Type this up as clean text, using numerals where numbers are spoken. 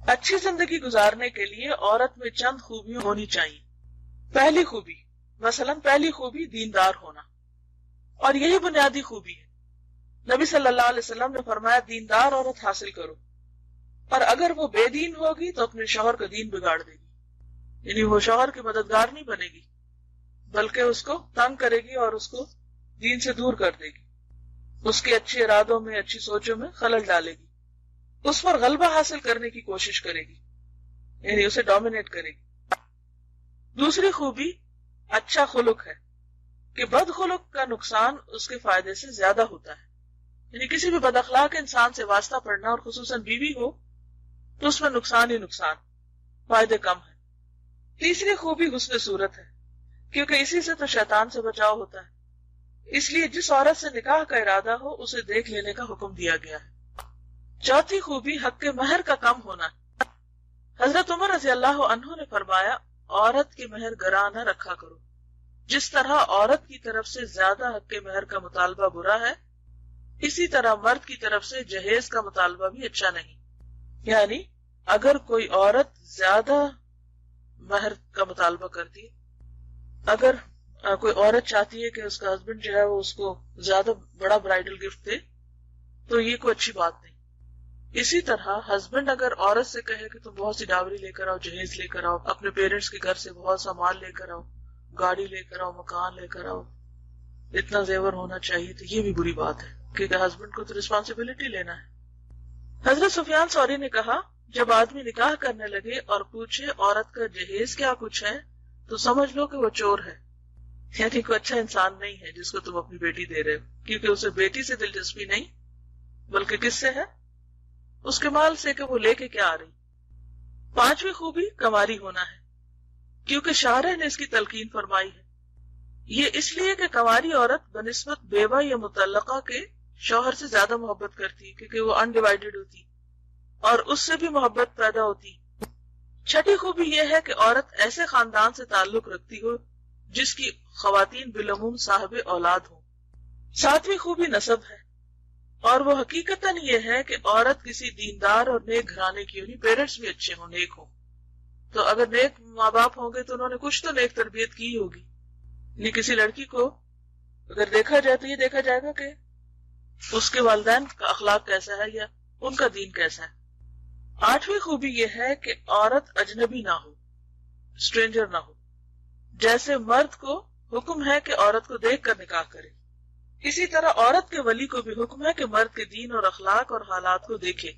اچھی زندگی گزارنے کے لیے عورت میں چند خوبیاں ہونی چاہیے. پہلی خوبی، پہلی خوبی دیندار ہونا، اور یہی بنیادی خوبی ہے. نبی صلی اللہ علیہ وسلم نے فرمایا دیندار عورت حاصل کرو، اور اگر وہ بے دین ہوگی تو اپنے شوہر کا دین بگاڑ دے گی. یعنی وہ شوہر کی مددگار نہیں بنے گی بلکہ اس کو تنگ کرے گی اور اس کو دین سے دور کر دے گی، اس کے اچھے ارادوں میں، اچھی سوچوں میں خلل ڈالے گی، اس پر غلبہ حاصل کرنے کی کوشش کرے گی، یعنی اسے ڈومینیٹ کرے گی. دوسری خوبی اچھا خلق ہے کہ بد خلق کا نقصان اس کے فائدے سے زیادہ ہوتا ہے. یعنی کسی بھی بد اخلاق انسان سے واسطہ پڑنا، اور خصوصاً بیوی ہو، تو اس میں نقصان ہی نقصان، فائدے کم ہے. تیسری خوبی حسن صورت ہے، کیونکہ اسی سے تو شیطان سے بچاؤ ہوتا ہے. اس لیے جس عورت سے نکاح کا ارادہ ہو اسے دیکھ لینے کا حکم دیا گیا ہے. چوتھی خوبی حق کے مہر کا کم ہونا ہے. حضرت عمر رضی اللہ عنہ نے فرمایا عورت کے مہر گراں نہ رکھا کرو. جس طرح عورت کی طرف سے زیادہ حق کے مہر کا مطالبہ برا ہے، اسی طرح مرد کی طرف سے جہیز کا مطالبہ بھی اچھا نہیں. یعنی اگر کوئی عورت زیادہ مہر کا مطالبہ کرتی ہے، اگر کوئی عورت چاہتی ہے کہ اس کا ہسبینڈ جو ہے وہ اس کو زیادہ بڑا برائڈل گفٹ دے، تو یہ کوئی اچھی بات نہیں. اسی طرح ہسبینڈ اگر عورت سے کہے کہ تم بہت سی ڈاوری لے کر آؤ، جہیز لے کر آؤ، اپنے پیرنٹس کے گھر سے بہت سا مال لے کر آؤ، گاڑی لے کر آؤ، مکان لے کر آؤ، اتنا زیور ہونا چاہیے، تو یہ بھی بری بات ہے، کیونکہ ہسبینڈ کو تو رسپانسبلٹی لینا ہے. حضرت سفیان ثوری نے کہا جب آدمی نکاح کرنے لگے اور پوچھے عورت کا جہیز کیا کچھ ہے تو سمجھ لو کہ وہ چور ہے، یعنی کوئی اچھا انسان نہیں ہے جس کو تم اپنی بیٹی دے رہے ہو، کیونکہ اسے بیٹی سے دلچسپی نہیں بلکہ کس سے ہے؟ اس کے مال سے کہ وہ لے کے کیا آ رہی. پانچویں خوبی کنواری ہونا ہے، کیونکہ شارع نے اس کی تلقین فرمائی ہے. یہ اس لیے کہ کنواری عورت بنسبت بیوہ یا مطلقہ کے شوہر سے زیادہ محبت کرتی ہے، کیونکہ وہ انڈیوائیڈڈ ہوتی اور اس سے بھی محبت پیدا ہوتی. چھٹی خوبی یہ ہے کہ عورت ایسے خاندان سے تعلق رکھتی ہو جس کی خواتین بالعموم صاحب اولاد ہوں. ساتویں خوبی نسب ہے، اور وہ حقیقتاً یہ ہے کہ عورت کسی دیندار اور نیک گھرانے کی ہونی، پیرنٹس بھی اچھے ہوں، نیک ہوں. تو اگر نیک ماں باپ ہوں گے تو انہوں نے کچھ تو نیک تربیت کی ہوگی. نہیں کسی لڑکی کو اگر دیکھا جائے تو یہ دیکھا جائے گا کہ اس کے والدین کا اخلاق کیسا ہے یا ان کا دین کیسا ہے. آٹھویں خوبی یہ ہے کہ عورت اجنبی نہ ہو، اسٹرینجر نہ ہو. جیسے مرد کو حکم ہے کہ عورت کو دیکھ کر نکاح کرے، اسی طرح عورت کے ولی کو بھی حکم ہے کہ مرد کے دین اور اخلاق اور حالات کو دیکھے.